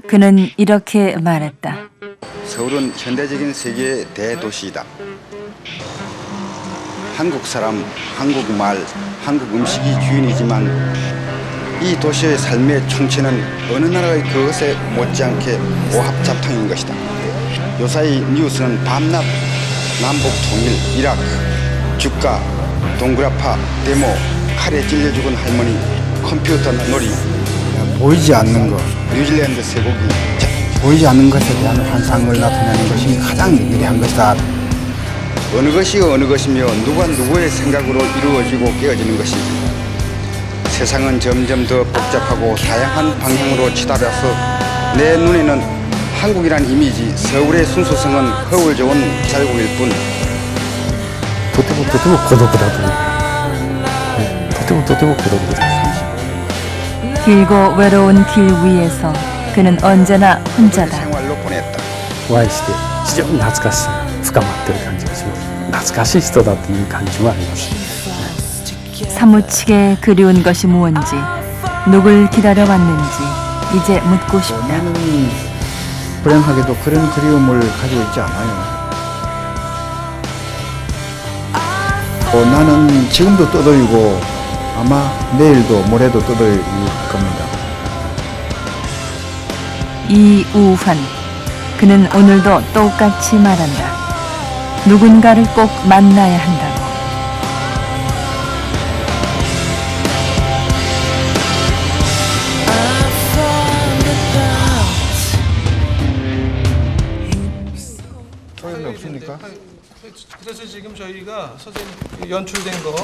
그는 이렇게 말했다. 서울은 현대적인 세계의 대도시이다. 한국 사람, 한국 말, 한국 음식이 주인이지만 이 도시의 삶의 총체는 어느 나라의 그것에 못지않게 오합잡탕인 것이다. 요사이 뉴스는 밤낮 남북 통일, 이라크, 주가, 동그라파, 데모, 칼에 찔려 죽은 할머니, 컴퓨터 놀이, 보이지 않는 것, 뉴질랜드 쇠고기, 보이지 않는 것에 대한 환상을 나타내는 것이 가장 위대한 것이다. 어느 것이 어느 것이며 누가 누구의 생각으로 이루어지고 깨어지는 것인지. 세상은 점점 더 복잡하고 다양한 방향으로 치달아서 내 눈에는 한국이란 이미지, 서울의 순수성은 허울 좋은 자국일 뿐. とてもとても孤独だと思う。とてもとても孤独です。 길고 외로운 길 위에서 그는 언제나 혼자다. 생활로 보냈다. お会いして非常に懐かしさが深まってる感じがします。懐かしい人だという感じもあります。 사무치게 그리운 것이 무언지, 누굴 기다려왔는지 이제 묻고 싶다. 나는 불행하게도 그런 그리움을 가지고 있지 않아요. 나는 지금도 떠돌이고 아마 내일도 모레도 떠돌일 겁니다. 이우환, 그는 오늘도 똑같이 말한다. 누군가를 꼭 만나야 한다고. 소용이 없으니까. 그래서 지금 저희가 선생님 연출된 거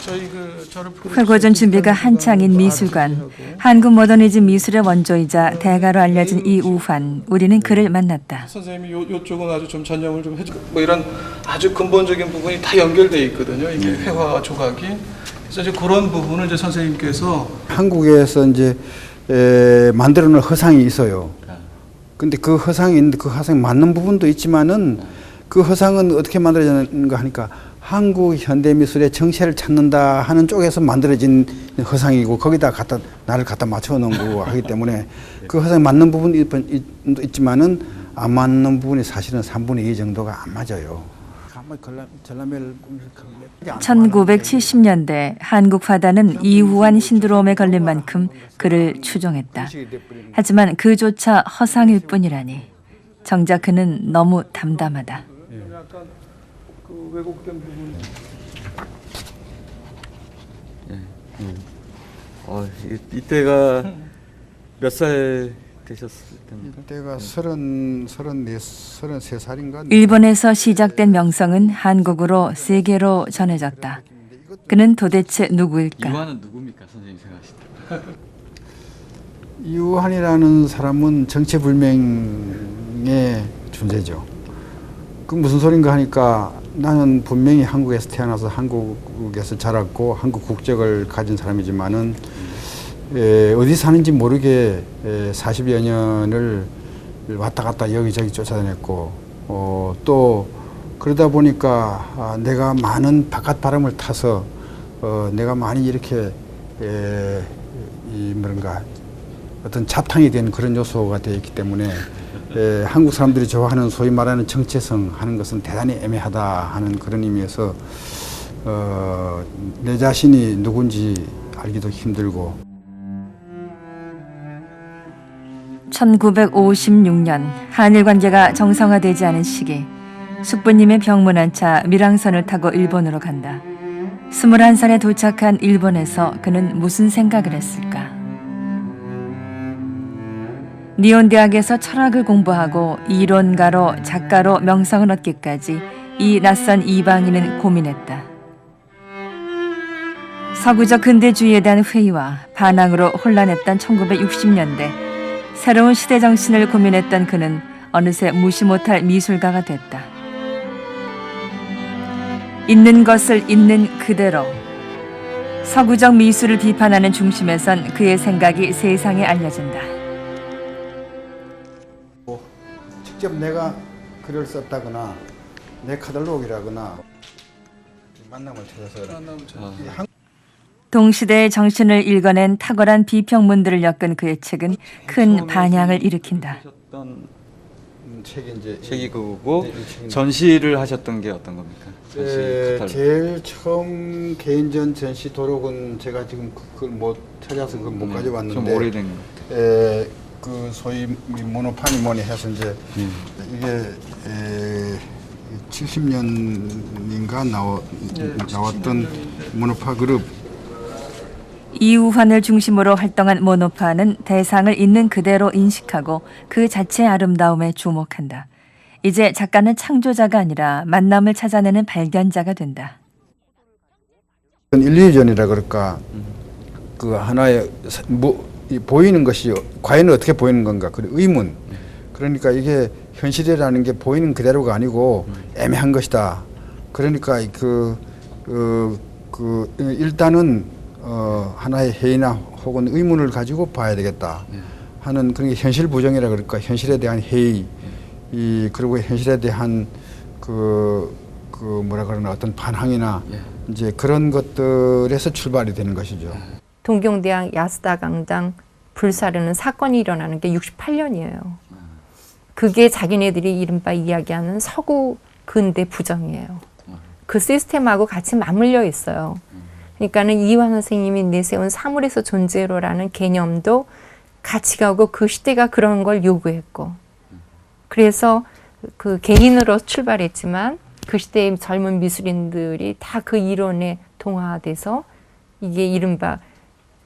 저희 저를 회고전 준비가 한창인 미술관, 한국 모더니즘 미술의 원조이자 대가로 알려진 이우환, 우리는 그를 만났다. 선생님이 요쪽은 아주 좀 전념을 좀 해주고 뭐 이런 아주 근본적인 부분이 다 연결돼 있거든요. 이게 회화 조각이. 그래서 이제 그런 부분을 이제 선생님께서 한국에서 이제 만들어놓은 허상이 있어요. 근데 그 허상이 있는데 그 허상이 맞는 부분도 있지만은 그 허상은 어떻게 만들어졌는가 하니까 한국 현대미술의 정체를 찾는다 하는 쪽에서 만들어진 허상이고 거기다 나를 갖다 맞춰 놓은 거고 하기 때문에 그 허상에 맞는 부분이 있지만은 안 맞는 부분이 사실은 3분의 2 정도가 안 맞아요. 1970년대 한국 화단은 이우환 신드롬에 걸린 만큼 그를 추종했다. 하지만 그조차 허상일 뿐이라니. 정작 그는 너무 담담하다. 약간 그 왜곡된 부분. 이때가 몇 살 되셨을 때입니까? 그때가 33살인가? 일본에서 시작된 명성은 한국으로 세계로 전해졌다. 그는 도대체 누구일까? 이완은 누굽니까, 선생님 생각하실 때? 이우환이라는 사람은 정체불명의 존재죠. 그 무슨 소린가 하니까 나는 분명히 한국에서 태어나서 한국에서 자랐고 한국 국적을 가진 사람이지만은 어디 사는지 모르게 40여 년을 왔다 갔다 여기저기 쫓아다녔고 또 그러다 보니까 내가 많은 바깥 바람을 타서 내가 많이 이렇게 어떤 잡탕이 된 그런 요소가 되어 있기 때문에 한국 사람들이 좋아하는 소위 말하는 정체성 하는 것은 대단히 애매하다 하는 그런 의미에서 내 자신이 누군지 알기도 힘들고 1956년 한일 관계가 정상화되지 않은 시기 숙부님의 병문안 차 밀항선을 타고 일본으로 간다. 21살에 도착한 일본에서 그는 무슨 생각을 했을까? 니온 대학에서 철학을 공부하고 이론가로 작가로 명성을 얻기까지 이 낯선 이방인은 고민했다. 서구적 근대주의에 대한 회의와 반항으로 혼란했던 1960년대 새로운 시대 정신을 고민했던 그는 어느새 무시 못할 미술가가 됐다. 있는 것을 있는 그대로. 서구적 미술을 비판하는 중심에선 그의 생각이 세상에 알려진다. 직접 내가 글을 썼다거나 내 카탈로그라거나 만남을 찾아서 동시대의 정신을 읽어낸 탁월한 비평문들을 엮은 그의 책은 큰 반향을 일으킨다. 하셨던 책이 이제 책이 그거고 네, 이 책인데. 전시를 하셨던 게 어떤 겁니까? 전시 카탈로그. 제일 처음 개인전 전시 도록은 제가 지금 그걸 못 찾아서 그걸 못 가져왔는데 좀 오래된 거. 그 소위 모노판이 뭐니 해서 이제 이게 70년인가 나왔던 모노파 그룹. 이우환을 중심으로 활동한 모노파는 대상을 있는 그대로 인식하고 그 자체의 아름다움에 주목한다. 이제 작가는 창조자가 아니라 만남을 찾아내는 발견자가 된다. 1, 2전이라 그럴까 그 하나의 보이는 것이 과연 어떻게 보이는 건가 그 의문. 그러니까 이게 현실이라는 게 보이는 그대로가 아니고 애매한 것이다. 그러니까 일단은 하나의 해이나 혹은 의문을 가지고 봐야 되겠다 하는 그런 게 현실 부정이라 그럴까 현실에 대한 회의 그리고 현실에 대한 뭐라 그러나 어떤 반항이나 이제 그런 것들에서 출발이 되는 것이죠. 동경대학 야스다 강당 불사르는 사건이 일어나는 게 68년이에요. 그게 자기네들이 이른바 이야기하는 서구 근대 부정이에요. 그 시스템하고 같이 맞물려 있어요. 그러니까는 이완 선생님이 내세운 사물에서 존재로라는 개념도 같이 가고 그 시대가 그런 걸 요구했고, 그래서 그 개인으로 출발했지만 그 시대의 젊은 미술인들이 다 그 이론에 동화돼서 이게 이른바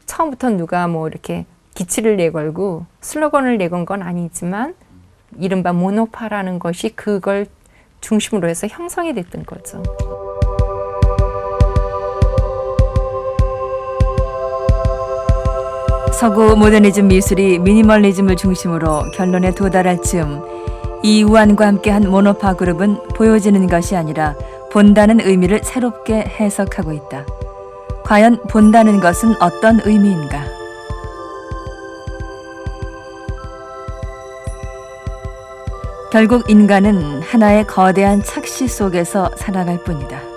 처음부터 누가 뭐 이렇게 기치를 내걸고 슬로건을 내건 건 아니지만 이른바 모노파라는 것이 그걸 중심으로 해서 형성이 됐던 거죠. 서구 모더니즘 미술이 미니멀리즘을 중심으로 결론에 도달할 즈음 이우환과 함께한 모노파 그룹은 보여지는 것이 아니라 본다는 의미를 새롭게 해석하고 있다. 과연 본다는 것은 어떤 의미인가? 결국 인간은 하나의 거대한 착시 속에서 살아갈 뿐이다.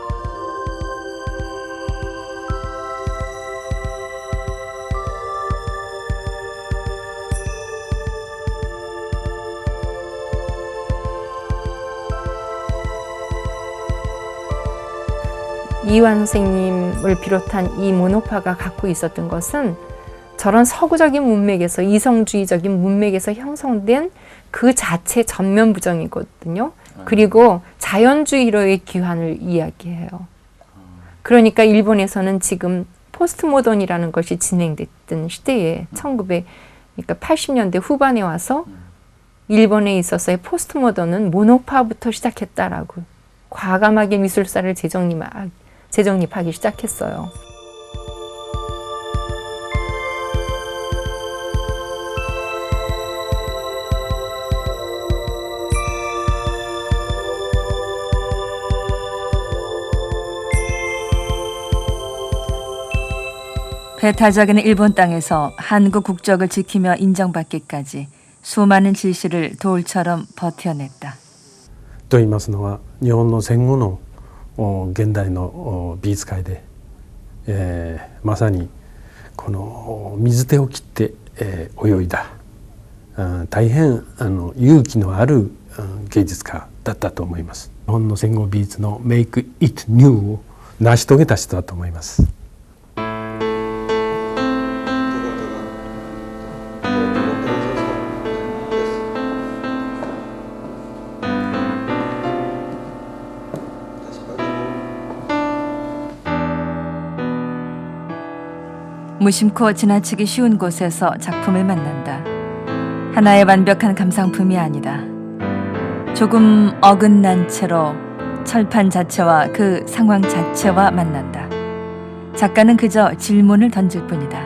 이완 선생님을 비롯한 이 모노파가 갖고 있었던 것은 저런 서구적인 문맥에서 이성주의적인 문맥에서 형성된 그 자체 전면 부정이거든요. 그리고 자연주의로의 귀환을 이야기해요. 그러니까 일본에서는 지금 포스트 모던이라는 것이 진행됐던 시대에 1980년대 후반에 와서 일본에 있어서의 포스트 모던은 모노파부터 시작했다라고 과감하게 미술사를 재정립하기 시작했어요. 배타적인 일본 땅에서 한국 국적을 지키며 인정받기까지 수많은 질시를 돌처럼 버텨냈다. と言いますのは日本の戦後の現代の美術界で、まさにこの水手を切って泳いだ大変勇気のある芸術家だったと思います。日本の戦後美術の Make It New を成し遂げた人だと思います。 무심코 지나치기 쉬운 곳에서 작품을 만난다. 하나의 완벽한 감상품이 아니다. 조금 어긋난 채로 철판 자체와 그 상황 자체와 만난다. 작가는 그저 질문을 던질 뿐이다.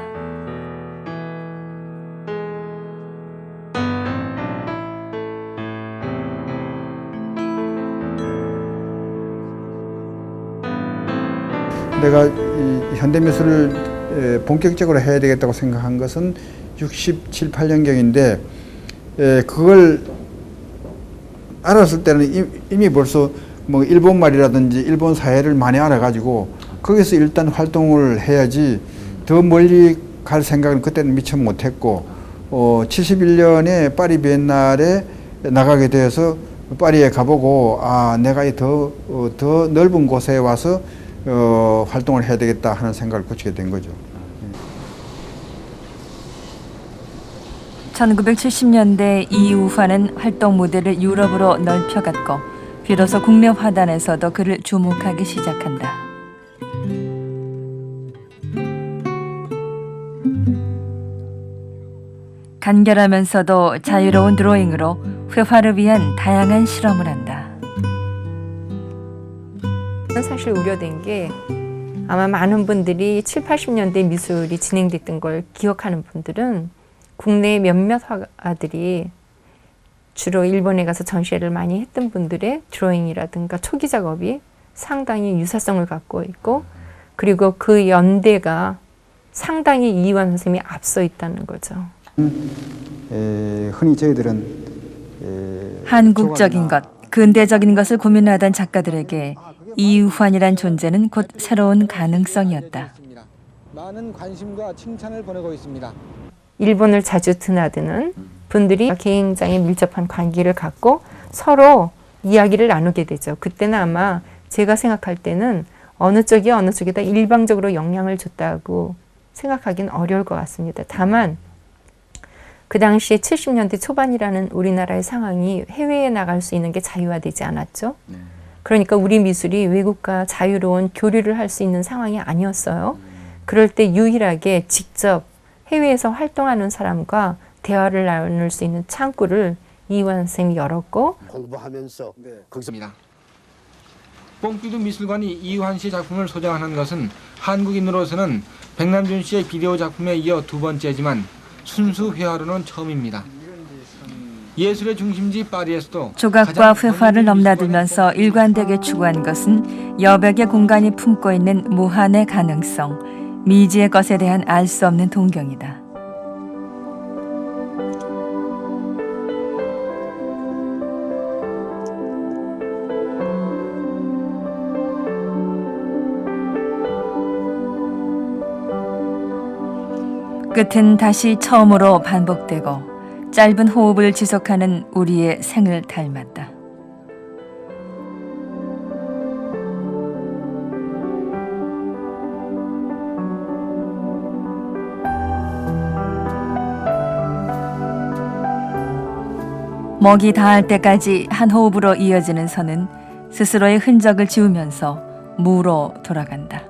내가 이 현대미술을 본격적으로 해야 되겠다고 생각한 것은 67, 8년경인데 그걸 알았을 때는 이미 벌써 뭐 일본 말이라든지 일본 사회를 많이 알아가지고 거기서 일단 활동을 해야지 더 멀리 갈 생각은 그때는 미처 못했고 71년에 파리 비엔날에 나가게 되어서 파리에 가보고 내가 더 넓은 곳에 와서 활동을 해야 되겠다 하는 생각을 굳히게 된 거죠. 1970년대 이우환은 활동 무대를 유럽으로 넓혀갔고 비로소 국내 화단에서도 그를 주목하기 시작한다. 간결하면서도 자유로운 드로잉으로 회화를 위한 다양한 실험을 한다. 사실 우려된 게 아마 많은 분들이 7, 80년대 미술이 진행됐던 걸 기억하는 분들은 국내 몇몇 화가들이 주로 일본에 가서 전시회를 많이 했던 분들의 드로잉이라든가 초기 작업이 상당히 유사성을 갖고 있고 그리고 그 연대가 상당히 이완 선생님이 앞서 있다는 거죠. 흔히 저희들은 한국적인 것, 근대적인 것을 고민하던 작가들에게 이우환이란 존재는 곧 새로운 가능성이었다. 많은 관심과 칭찬을 보내고 있습니다. 일본을 자주 드나드는 분들이 굉장히 밀접한 관계를 갖고 서로 이야기를 나누게 되죠. 그때는 아마 제가 생각할 때는 어느 쪽이 어느 쪽에다 일방적으로 영향을 줬다고 생각하기는 어려울 것 같습니다. 다만 그 당시에 70년대 초반이라는 우리나라의 상황이 해외에 나갈 수 있는 게 자유화되지 않았죠. 그러니까 우리 미술이 외국과 자유로운 교류를 할 수 있는 상황이 아니었어요. 그럴 때 유일하게 직접 해외에서 활동하는 사람과 대화를 나눌 수 있는 창구를 이완 선생님이 열었고 공부하면서 거기서입니다. 뽕피도 미술관이 이완 씨 작품을 소장하는 것은 한국인으로서는 백남준 씨의 비디오 작품에 이어 두 번째지만 순수 회화로는 처음입니다. 예술의 중심지 파리에서도 조각과 회화를 넘나들면서 일관되게 추구한 것은 여백의 공간이 품고 있는 무한의 가능성, 미지의 것에 대한 알 수 없는 동경이다. 끝은 다시 처음으로 반복되고 짧은 호흡을 지속하는 우리의 생을 닮았다. 먹이 닿을 때까지 한 호흡으로 이어지는 선은 스스로의 흔적을 지우면서 무로 돌아간다.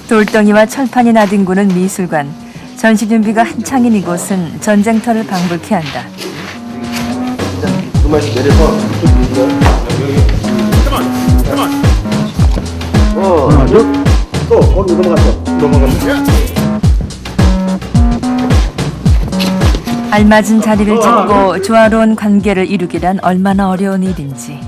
돌덩이와 철판이 나뒹구는 미술관. 전시 준비가 한창인 이곳은 전쟁터를 방불케 한다. 그만씩 내려서 알맞은 자리를 찾고 조화로운 관계를 이루기란 얼마나 어려운 일인지.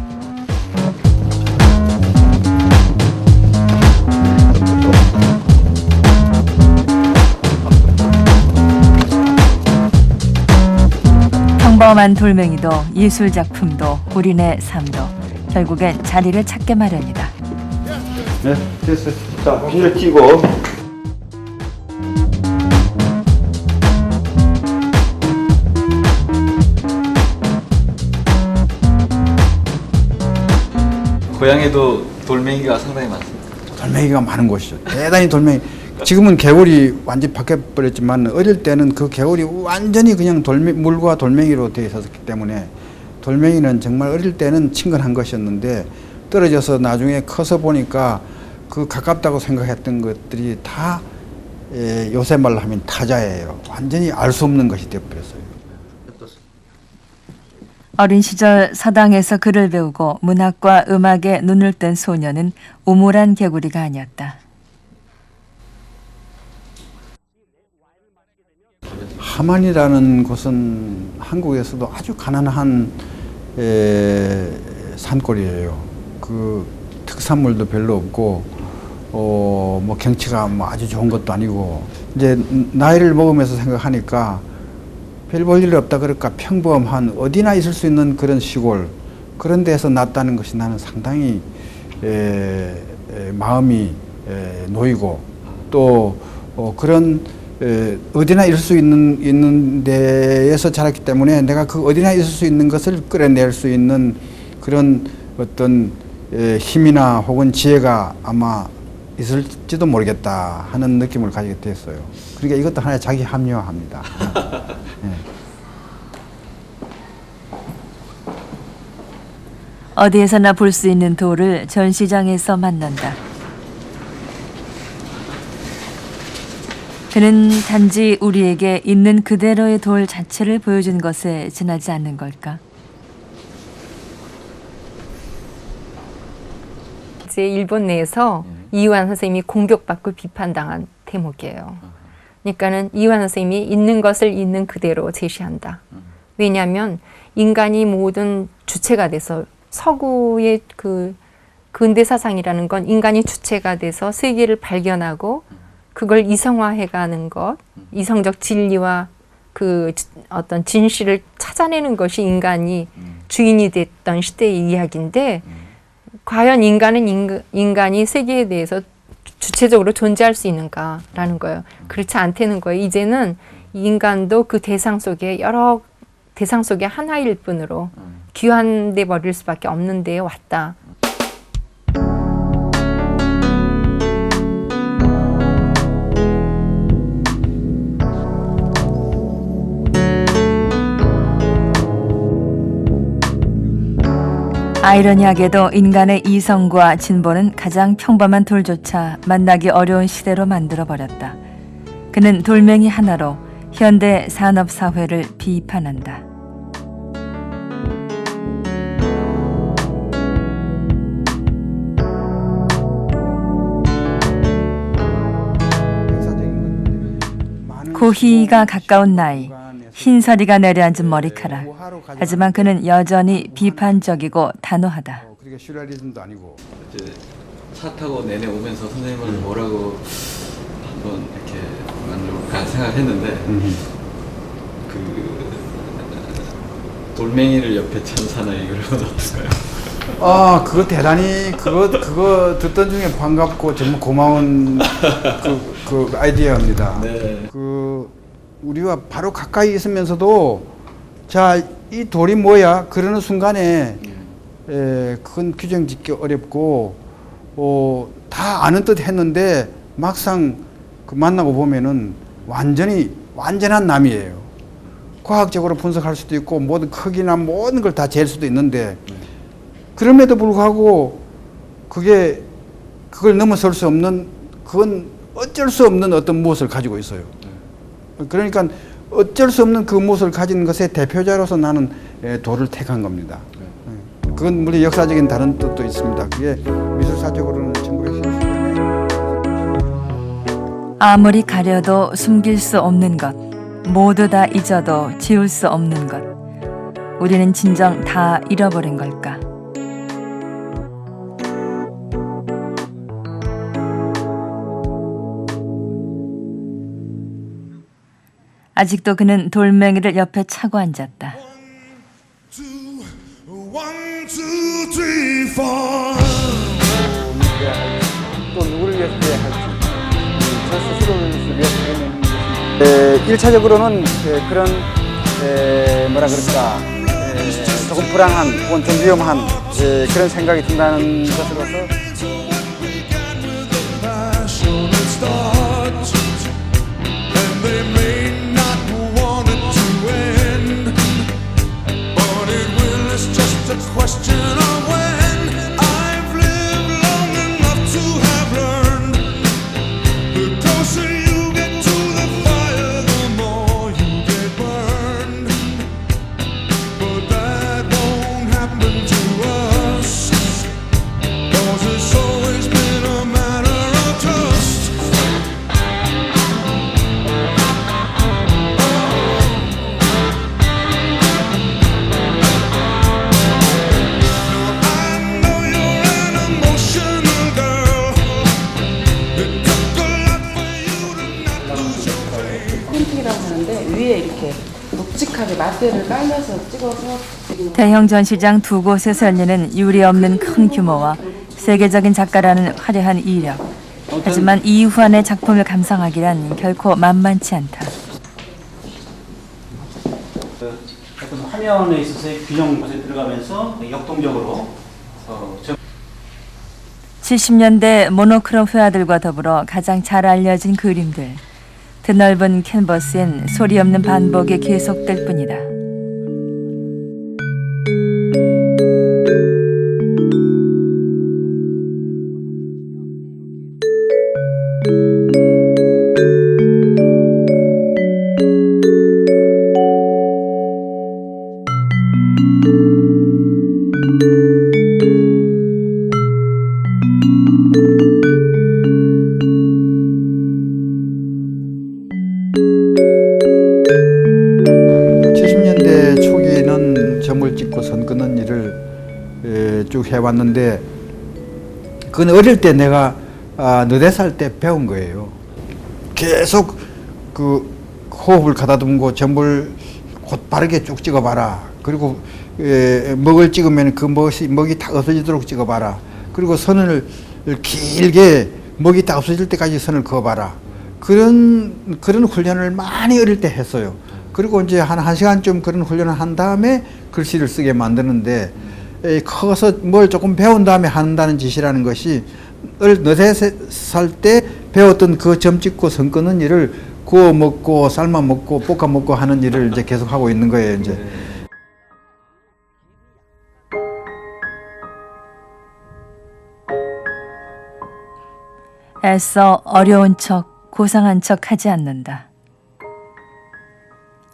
평범한 돌멩이도 예술 작품도 우리네 삶도 결국엔 자리를 찾게 마련이다. 네, 됐어. 자, 비닐 띄고. 고향에도 돌멩이가 상당히 많습니다. 돌멩이가 많은 곳이죠. 대단히 돌멩이. 지금은 개울이 완전히 바뀌어버렸지만 어릴 때는 그 개울이 완전히 그냥 물과 돌멩이로 되어 있었기 때문에 돌멩이는 정말 어릴 때는 친근한 것이었는데 떨어져서 나중에 커서 보니까 그 가깝다고 생각했던 것들이 다 요새 말로 하면 타자예요. 완전히 알 수 없는 것이 되어버렸어요. 어린 시절 서당에서 글을 배우고 문학과 음악에 눈을 뜬 소녀는 우물한 개구리가 아니었다. 함안이라는 곳은 한국에서도 아주 가난한 산골이에요. 그 특산물도 별로 없고 뭐 경치가 뭐 아주 좋은 것도 아니고 이제 나이를 먹으면서 생각하니까 별 볼 일 없다 그럴까 평범한 어디나 있을 수 있는 그런 시골 그런 데서 났다는 것이 나는 상당히 마음이 놓이고 또 그런 어디나 있을 수 있는 데에서 자랐기 때문에 내가 그 어디나 있을 수 있는 것을 끌어낼 수 있는 그런 어떤 힘이나 혹은 지혜가 아마 있을지도 모르겠다 하는 느낌을 가지게 됐어요. 그러니까 이것도 하나의 자기 합리화합니다. 네. 어디에서나 볼 수 있는 돌을 전시장에서 만난다. 그는 단지 우리에게 있는 그대로의 돌 자체를 보여준 것에 지나지 않는 걸까? 이제 일본 내에서 이완 선생님이 공격받고 비판당한 대목이에요. 그러니까는 이완 선생님이 있는 것을 있는 그대로 제시한다. 왜냐하면 인간이 모든 주체가 돼서 서구의 그 근대 사상이라는 건 인간이 주체가 돼서 세계를 발견하고 그걸 이성화해가는 것, 이성적 진리와 그 어떤 진실을 찾아내는 것이 인간이 주인이 됐던 시대의 이야기인데 과연 인간이 세계에 대해서 주체적으로 존재할 수 있는가라는 거예요. 그렇지 않다는 거예요. 이제는 인간도 그 대상 속에 여러 대상 속에 하나일 뿐으로 귀환돼 버릴 수밖에 없는 데에 왔다. 아이러니하게도 인간의 이성과 진보는 가장 평범한 돌조차 만나기 어려운 시대로 만들어버렸다. 그는 돌멩이 하나로 현대 산업사회를 비판한다. 고희가 가까운 나이, 흰서리가 내려앉은 머리카락. 하지만 그는 여전히 비판적이고 단호하다. 그러니까 슈레리즘도 아니고. 이제 차 타고 내내 오면서 선생님을 뭐라고 한번 이렇게 만들까 생각했는데 그 돌멩이를 옆에 찬사나 이걸 어떨까요? 아, 그거 대단히 그거 듣던 중에 반갑고 정말 고마운 그 아이디어입니다. 네. 그 우리와 바로 가까이 있으면서도 자, 이 돌이 뭐야? 그러는 순간에 그건 규정짓기 어렵고 다 아는 듯 했는데 막상 그 만나고 보면은 완전한 남이에요. 과학적으로 분석할 수도 있고 모든 크기나 모든 걸 다 잴 수도 있는데 그럼에도 불구하고 그걸 넘어설 수 없는 그건 어쩔 수 없는 어떤 무엇을 가지고 있어요. 그러니까 어쩔 수 없는 그 무엇을 가진 것의 대표자로서 나는 돌을 택한 겁니다. 그건 물론 역사적인 다른 뜻도 있습니다. 그게 미술사적으로는 1910년에 아무리 가려도 숨길 수 없는 것, 모두 다 잊어도 지울 수 없는 것. 우리는 진정 다 잃어버린 걸까? 아직도 그는 돌멩이를 옆에 차고 앉았다. 또 누구를 위해서 해야 할지 저 스스로를 위해서 해내는 것이 1차적으로는 그런 뭐라 그럴까 조금 불안한 혹은 좀 위험한 그런 생각이 든다는 것으로서 question of when I've lived long enough to have learned the closer you get to the fire the more you get burned but that 위에 이렇게 묵직하게 마대를 깔면서 찍어서 대형 전시장 두 곳에서 열리는 유례 없는 큰 규모와 세계적인 작가라는 화려한 이력. 하지만 이후환의 작품을 감상하기란 결코 만만치 않다. 어떤 화면에 있어서의 균형 곳에 들어가면서 역동적으로 70년대 모노크롬 회화들과 더불어 가장 잘 알려진 그림들. 드넓은 캔버스엔 소리 없는 반복이 계속될 뿐이다. 점을 찍고 선 끄는 일을 쭉 해왔는데 그건 어릴 때 내가 4살 때 배운 거예요. 계속 그 호흡을 가다듬고 점을 곧바르게 쭉 찍어봐라. 그리고 먹을 찍으면 그 먹이 다 없어지도록 찍어봐라. 그리고 선을 길게 먹이 다 없어질 때까지 선을 그어봐라. 그런 훈련을 많이 어릴 때 했어요. 그리고 이제 한 1시간쯤 그런 훈련을 한 다음에 글씨를 쓰게 만드는데 커서 뭘 조금 배운 다음에 한다는 짓이라는 것이 4살 때 배웠던 그 점 찍고 선 끄는 일을 구워 먹고 삶아 먹고 볶아 먹고 하는 일을 이제 계속 하고 있는 거예요, 이제. 애써 어려운 척, 고상한 척 하지 않는다.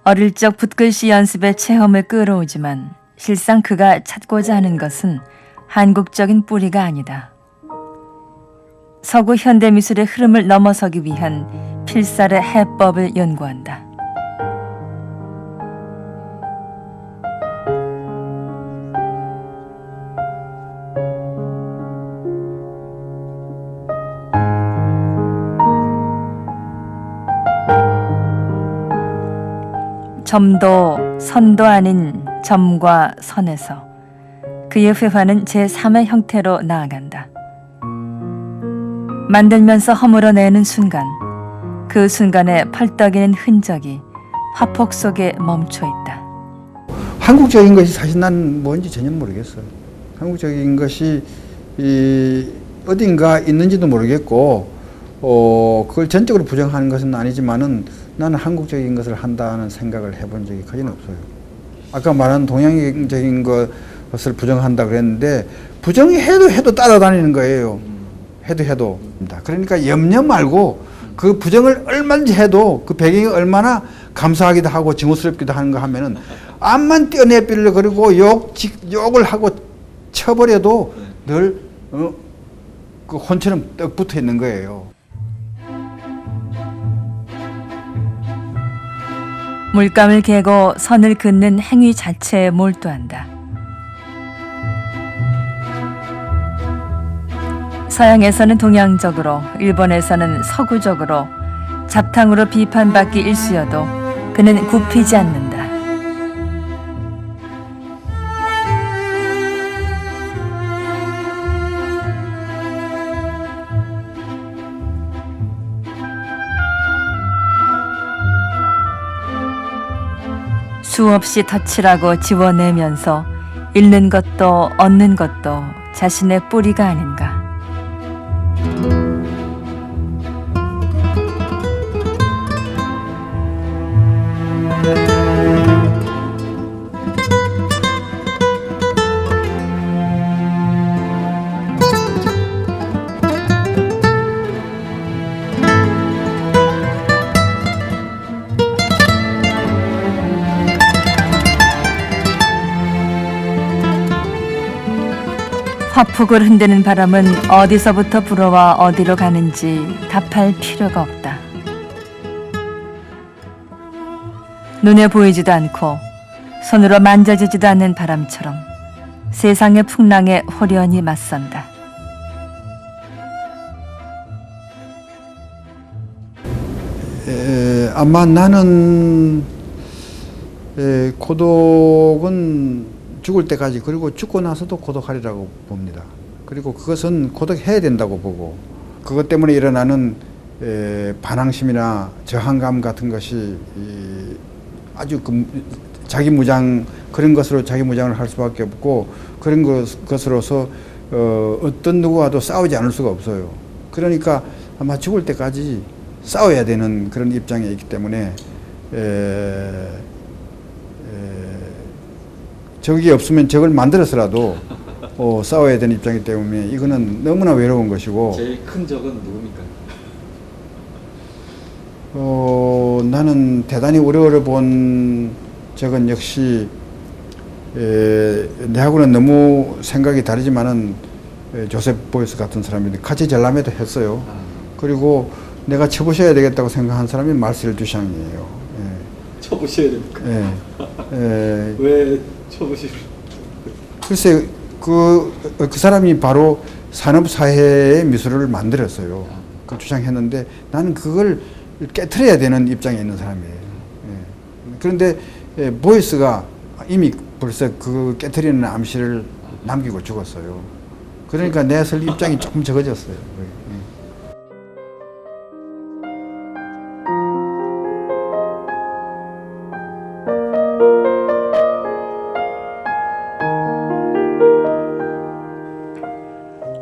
어릴 적 붓글씨 연습에 체험을 끌어오지만 실상 그가 찾고자 하는 것은 한국적인 뿌리가 아니다. 서구 현대미술의 흐름을 넘어서기 위한 필살의 해법을 연구한다. 점도 선도 아닌 점과 선에서 그의 회화는 제3의 형태로 나아간다. 만들면서 허물어내는 순간, 그 순간에 펄떡이는 흔적이 화폭 속에 멈춰 있다. 한국적인 것이 사실 난 뭔지 전혀 모르겠어요. 한국적인 것이 어딘가 있는지도 모르겠고 그걸 전적으로 부정하는 것은 아니지만은 나는 한국적인 것을 한다는 생각을 해본 적이 거의 없어요. 아까 말한 동양적인 것을 부정한다 그랬는데 부정해도 따라다니는 거예요. 해도. 그러니까 염려 말고 그 부정을 얼마든지 해도 그 배경이 얼마나 감사하기도 하고 증오스럽기도 하는 거 하면은 암만 떼어내비려 그리고 욕을 하고 쳐버려도 늘 그 혼처럼 떡 붙어 있는 거예요. 물감을 개고 선을 긋는 행위 자체에 몰두한다. 서양에서는 동양적으로, 일본에서는 서구적으로 잡탕으로 비판받기 일쑤여도 그는 굽히지 않는다. 수없이 덧칠하고 지워내면서 잃는 것도 얻는 것도 자신의 뿌리가 아닌가. 화폭을 흔드는 바람은 어디서부터 불어와 어디로 가는지 답할 필요가 없다. 눈에 보이지도 않고 손으로 만져지지도 않는 바람처럼 세상의 풍랑에 호련히 맞선다. 아마 나는 고독은 죽을 때까지 그리고 죽고 나서도 고독하리라고 봅니다. 그리고 그것은 고독해야 된다고 보고 그것 때문에 일어나는 반항심이나 저항감 같은 것이 아주 자기 무장 그런 것으로 자기 무장을 할 수밖에 없고 그런 것으로서 어떤 누구와도 싸우지 않을 수가 없어요. 그러니까 아마 죽을 때까지 싸워야 되는 그런 입장에 있기 때문에 적이 없으면 적을 만들어서라도 싸워야 되는 입장이기 때문에 이거는 너무나 외로운 것이고 제일 큰 적은 누굽니까? 나는 대단히 오래 본 적은 역시 내하고는 너무 생각이 다르지만은 조셉 보이스 같은 사람인데 같이 전람회도 했어요. 그리고 내가 쳐보셔야 되겠다고 생각한 사람이 마르셀 듀샹이에요. 쳐보셔야 됩니까? 왜 쳐보시는? 글쎄 그 사람이 바로 산업사회의 미술을 만들었어요. 그 주장했는데 나는 그걸 깨트려야 되는 입장에 있는 사람이에요. 그런데 보이스가 이미 벌써 그 깨트리는 암시를 남기고 죽었어요. 그러니까 내 설 입장이 조금 적어졌어요.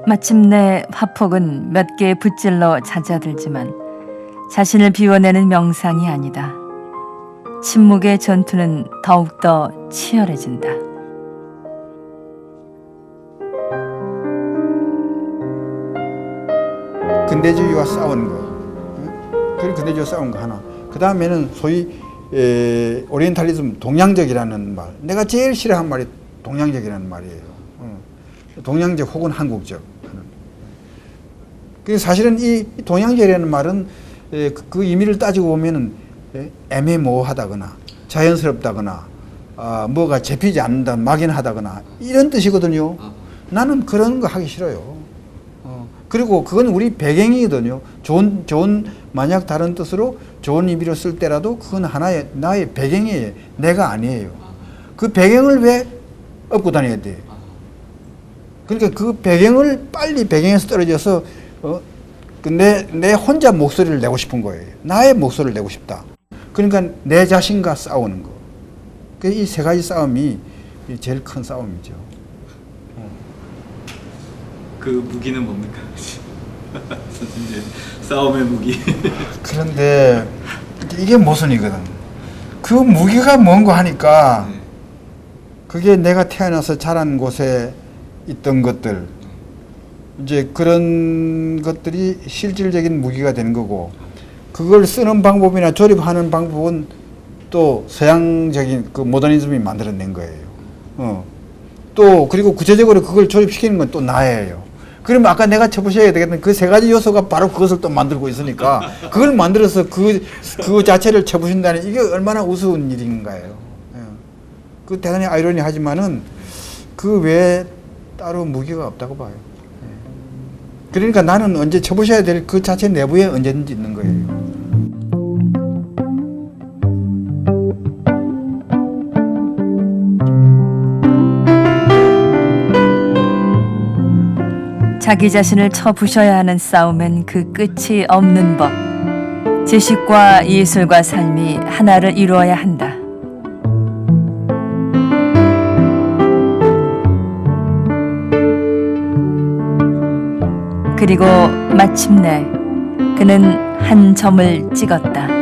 마침내 화폭은 몇 개의 붓질로 잦아들지만 자신을 비워내는 명상이 아니다. 침묵의 전투는 더욱더 치열해진다. 근대주의와 싸운 거, 그리고 근대주의와 싸운 거 하나. 그 다음에는 소위 오리엔탈리즘, 동양적이라는 말. 내가 제일 싫어하는 말이 동양적이라는 말이에요. 동양적 혹은 한국적. 그 사실은 이 동양적이라는 말은 그 의미를 따지고 보면은 애매모호하다거나 자연스럽다거나 뭐가 잡히지 않는다, 막연하다거나 이런 뜻이거든요. 나는 그런 거 하기 싫어요. 그리고 그건 우리 배경이거든요. 좋은 만약 다른 뜻으로 좋은 의미로 쓸 때라도 그건 하나의 나의 배경이에요. 내가 아니에요. 그 배경을 왜 업고 다녀야 돼? 그러니까 그 배경을 빨리 배경에서 떨어져서 내 혼자 목소리를 내고 싶은 거예요. 나의 목소리를 내고 싶다. 그러니까 내 자신과 싸우는 거. 이 세 가지 싸움이 제일 큰 싸움이죠. 그 무기는 뭡니까? 선생님, 싸움의 무기. 그런데 이게 모순이거든. 그 무기가 뭔가 하니까 그게 내가 태어나서 자란 곳에 있던 것들, 이제 그런 것들이 실질적인 무기가 되는 거고, 그걸 쓰는 방법이나 조립하는 방법은 또 서양적인 그 모더니즘이 만들어낸 거예요. 또 그리고 구체적으로 그걸 조립시키는 건 또 나예요. 그러면 아까 내가 쳐보셔야 되겠는 그 세 가지 요소가 바로 그것을 또 만들고 있으니까 그걸 만들어서 그 자체를 쳐보신다는 이게 얼마나 우스운 일인가요. 그 대단히 아이러니하지만은 그 외에 따로 무기가 없다고 봐요. 그러니까 나는 언제 쳐보셔야 될 그 자체 내부에 언제든지 있는 거예요. 자기 자신을 쳐부셔야 하는 싸움엔 그 끝이 없는 법. 지식과 예술과 삶이 하나를 이루어야 한다. 그리고 마침내 그는 한 점을 찍었다.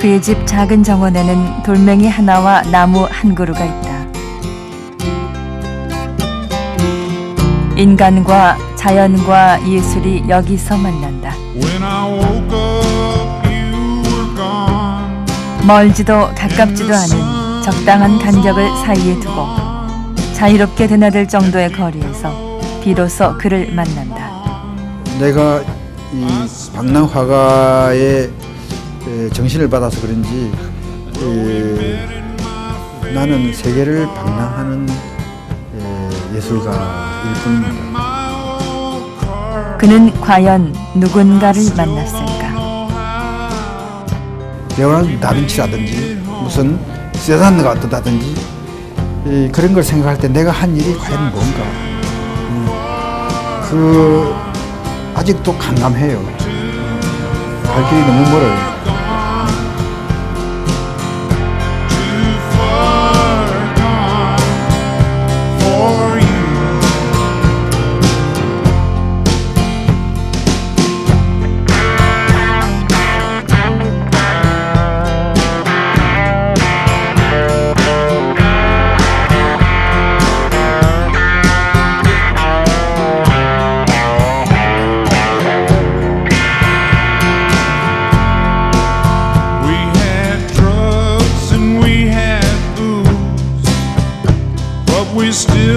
그의 집 작은 정원에는 돌멩이 하나와 나무 한 그루가 있다. 인간과 자연과 예술이 여기서 만난다. When I woke up, you were gone. 멀지도 가깝지도 않은 적당한 간격을 사이에 두고 자유롭게 드나들 정도의 거리에서 비로소 그를 만난다. 내가 이 박랑 화가의 정신을 받아서 그런지 나는 세계를 방랑하는 예술가일 뿐입니다. 그는 과연 누군가를 만났을까? 레오나르도 다빈치라든지 무슨 세잔느가 어떠다든지 그런 걸 생각할 때 내가 한 일이 과연 뭔가 그 아직도 강감해요. 갈 길이 너무 멀어요. We had drugs and we had booze, but we still